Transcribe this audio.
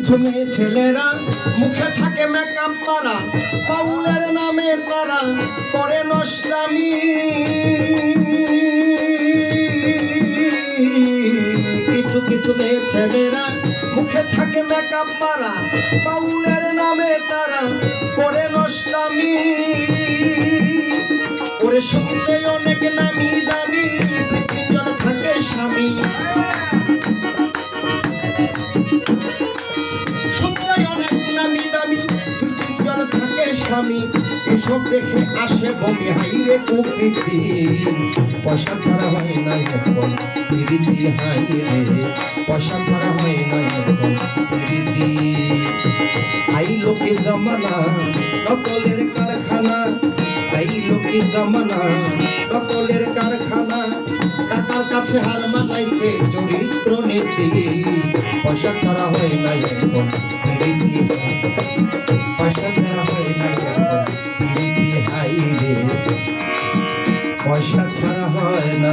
কিছু মেয়ে ছেলেরা মুখে থাকে মেকআপ মারা, বাউলের নামে তারা করে নষ্টামি। কিছু কিছু মেয়ে ছেলেরা মুখে থাকে মেকআপ মারা, বাউলের নামে তারা করে নষ্টামি। ওরে শুনতে অনেক নামি দামি, দুই তিনজন থাকে স্বামী। শুনতে অনেক নামি দামি, দুই তিনজন থাকে স্বামী। এসব দেখে আসে বমি, হাইরে প্রকৃতি পয়সা ছাড়া হয় না এখন প্রীতি। হাইরে পয়সা ছাড়া হয় না এখন প্রীতি। আই লোকে জমানা নকলের কারখানা, আই লোকে জমানা নকলের কারখানা। টাকার কাছে হার মানাইছে চরিত্র নীতি, পয়সা ছাড়া হয় না এখন প্রীতি। পয়সা ছাড়া হয় না এখন প্রীতি। হাইরে পয়সা ছাড়া হয় না।